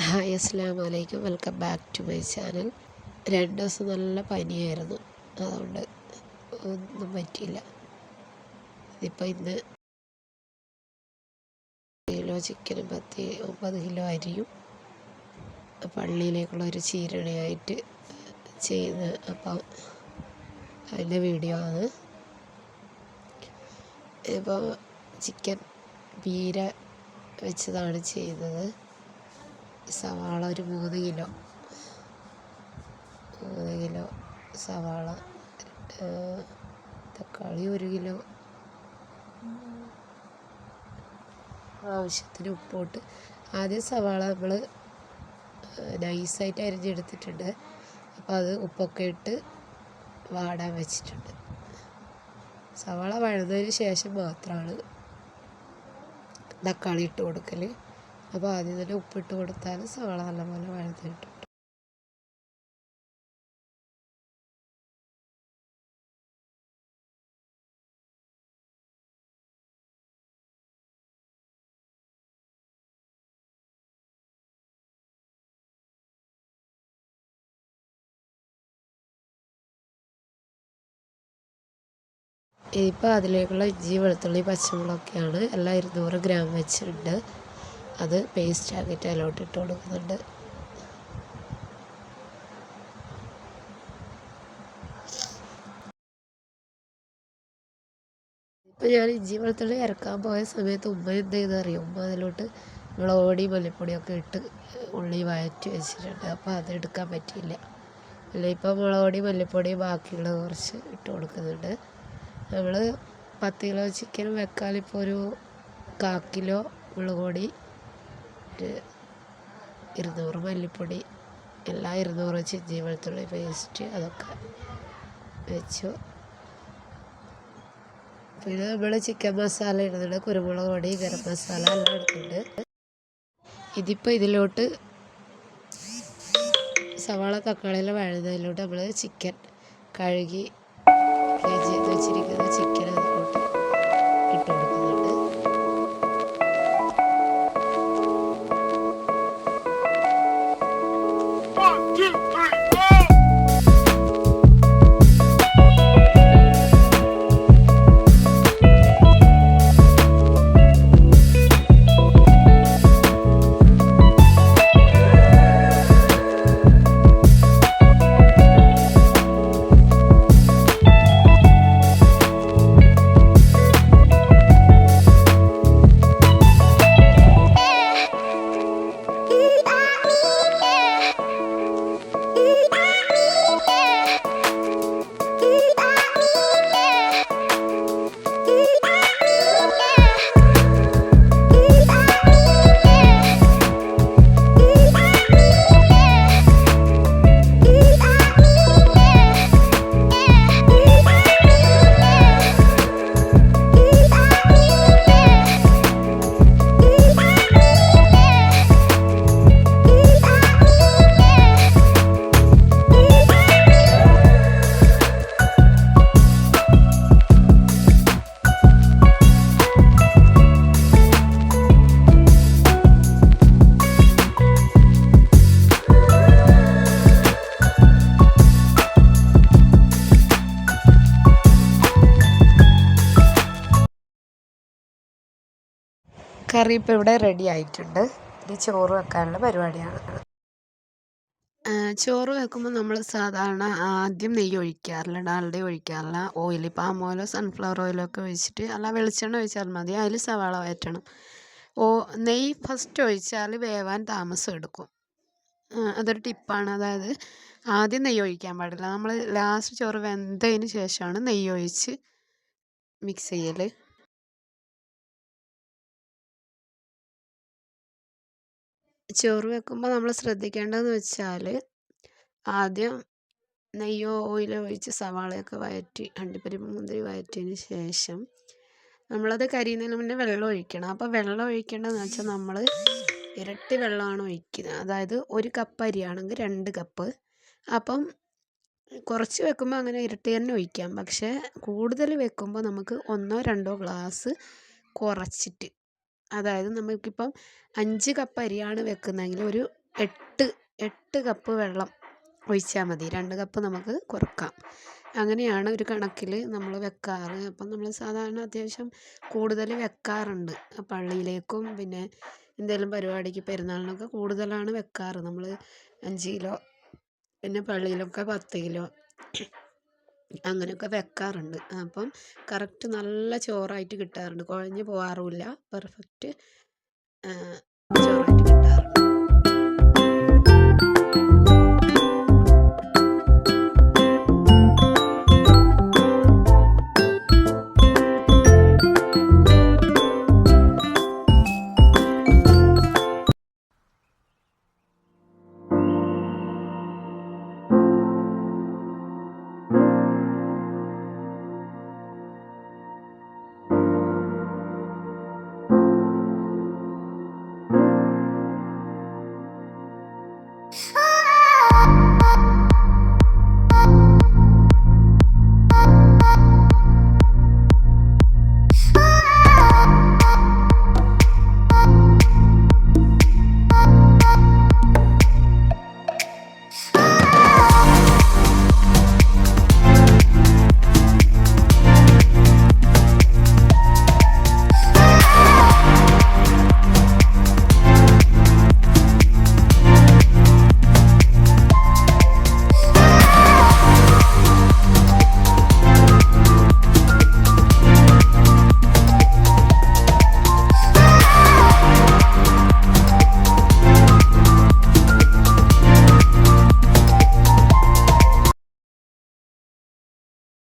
Hi അസ്സലാമു അലൈക്കും. Welcome back to my channel. 2 ദിവസം നല്ല പനിയായിരുന്നു, അതുകൊണ്ട് ഒന്നും പറ്റിയില്ല. ഇതിപ്പോൾ ഇന്ന് 10 കിലോ ചിക്കനും 9 കിലോ അരിയും പള്ളിയിലേക്കുള്ള ഒരു ചീരണിയായിട്ട് ചെയ്യുന്ന, അപ്പം അതിൻ്റെ വീഡിയോ ആണ്. ഇപ്പോൾ ചിക്കൻ പീര വെച്ചതാണ് ചെയ്യുന്നത്. സവാള ഒരു 3 കിലോ സവാള, തക്കാളി 1 കിലോ, ആവശ്യത്തിന് ഉപ്പോട്ട്. ആദ്യം സവാള നമ്മൾ നൈസായിട്ട് അരിഞ്ഞെടുത്തിട്ടുണ്ട്. അപ്പോൾ അത് ഉപ്പൊക്കെ ഇട്ട് വാടാൻ വെച്ചിട്ടുണ്ട്. സവാള വഴന്നതിന് ശേഷം മാത്രമാണ് തക്കാളി ഇട്ട് കൊടുക്കൽ. അപ്പോൾ ആദ്യം തന്നെ ഉപ്പിട്ട് കൊടുത്താൽ സവാള നല്ലപോലെ വഴന്ന് കിട്ടും. ഇപ്പോൾ അതിലേക്കുള്ള ഇഞ്ചി വെളുത്തുള്ളി പച്ചമുളകൊക്കെയാണ്. എല്ലാം 200 ഗ്രാം വെച്ചിട്ടുണ്ട്. അത് പേസ്റ്റ് ആക്കിയിട്ട് അതിലോട്ട് ഇട്ട് കൊടുക്കുന്നുണ്ട്. ഇപ്പോൾ ഞാൻ ഇഞ്ചി വെളുത്തുള്ളി ഇറക്കാൻ പോയ സമയത്ത് ഉമ്മ എന്ത് ചെയ്തറിയും, ഉമ്മ അതിലോട്ട് മുളക് പൊടി മല്ലിപ്പൊടിയൊക്കെ ഇട്ട് ഉള്ളി വഴറ്റി വെച്ചിട്ടുണ്ട്. അപ്പോൾ അത് എടുക്കാൻ പറ്റിയില്ല. അല്ല, ഇപ്പോൾ മുളക് പൊടി മല്ലിപ്പൊടി ബാക്കിയുള്ള കുറച്ച് ഇട്ട് കൊടുക്കുന്നുണ്ട്. നമ്മൾ 10 കിലോ ചിക്കൻ വെക്കാൻ ഇപ്പോൾ ഒരു 1/4 കിലോ മുളക് പൊടി, 200 മല്ലിപ്പൊടി, എല്ലാം 200 വെച്ച് ഇഞ്ചി വെളുത്തുള്ളി പേസ്റ്റ് അതൊക്കെ വെച്ചു. പിന്നെ നമ്മൾ ചിക്കൻ മസാല ഇടുന്നുണ്ട്, കുരുമുളക് പൊടി, ഗരം മസാല എല്ലാം ഇടുന്നുണ്ട്. ഇതിപ്പോൾ ഇതിലോട്ട് സവാള തക്കാളിയെല്ലാം വഴന്നതിലോട്ട് നമ്മൾ ചിക്കൻ കഴുകി ക്ലീൻ ചെയ്ത് വെച്ചിരിക്കുന്ന ചിക്കൻ അതിലോട്ട് ഇട്ട് കൊടുക്കുന്നുണ്ട്. കറി ഇപ്പോൾ ഇവിടെ റെഡി ആയിട്ടുണ്ട്. ഇനി ചോറ് വെക്കാനുള്ള പരിപാടിയാണ്. ചോറ് വെക്കുമ്പോൾ നമ്മൾ സാധാരണ ആദ്യം നെയ്യ് ഒഴിക്കാറില്ല, ഡാൽഡ ഒഴിക്കാറില്ല. ഓയിൽ, പാം ഓയിലോ സൺഫ്ലവർ ഓയിലോ ഒക്കെ ഒഴിച്ചിട്ട്, അല്ല വെളിച്ചെണ്ണ ഒഴിച്ചാൽ മതി. അതിൽ സവാള വഴറ്റണം. നെയ്യ് ഫസ്റ്റ് ഒഴിച്ചാൽ വേവാൻ താമസം എടുക്കും. അതൊരു ടിപ്പാണ്. അതായത് ആദ്യം നെയ്യ് ഒഴിക്കാൻ പാടില്ല. നമ്മൾ ലാസ്റ്റ് ചോറ് വെന്തതിന് ശേഷമാണ് നെയ്യ് ഒഴിച്ച് മിക്സ് ചെയ്യൽ. ചോറ് വെക്കുമ്പോൾ നമ്മൾ ശ്രദ്ധിക്കേണ്ടതെന്ന് വെച്ചാൽ, ആദ്യം നെയ്യോ ഓയിലോ ഒഴിച്ച് സവാളയൊക്കെ വഴറ്റി അണ്ടിപ്പരിപ്പ് മുന്തിരി വഴറ്റിയതിന് ശേഷം നമ്മളത് കരിയുന്നതിന് മുന്നേ വെള്ളം ഒഴിക്കണം. അപ്പോൾ വെള്ളം ഒഴിക്കേണ്ടതെന്ന് വെച്ചാൽ നമ്മൾ ഇരട്ടി വെള്ളമാണ് ഒഴിക്കുന്നത്. അതായത് 1 കപ്പ് അരിയാണെങ്കിൽ 2 കപ്പ്. അപ്പം കുറച്ച് വെക്കുമ്പോൾ അങ്ങനെ ഇരട്ടി തന്നെ ഒഴിക്കാം. പക്ഷേ കൂടുതൽ വെക്കുമ്പോൾ നമുക്ക് 1 2 ഗ്ലാസ് കുറച്ചിട്ട്, അതായത് നമുക്കിപ്പം 5 കപ്പ് അരിയാണ് വെക്കുന്നതെങ്കിൽ ഒരു 8 8 കപ്പ് വെള്ളം ഒഴിച്ചാൽ മതി. 2 കപ്പ് നമുക്ക് കുറക്കാം. അങ്ങനെയാണ് ഒരു കണക്കിൽ നമ്മൾ വെക്കാറ്. അപ്പം നമ്മൾ സാധാരണ അത്യാവശ്യം കൂടുതൽ വെക്കാറുണ്ട്. പള്ളിയിലേക്കും പിന്നെ എന്തെങ്കിലും പരിപാടിക്ക് പെരുന്നാളിനൊക്കെ കൂടുതലാണ് വെക്കാറ്. നമ്മൾ 5 കിലോ പിന്നെ പള്ളിയിലൊക്കെ 10 കിലോ അങ്ങനെയൊക്കെ വെക്കാറുണ്ട്. അപ്പം കറക്റ്റ് നല്ല ചോറായിട്ട് കിട്ടാറുണ്ട്. കുഴഞ്ഞ് പോകാറുമില്ല. പെർഫെക്റ്റ് ചോറായിട്ട് കിട്ടാറുണ്ട്.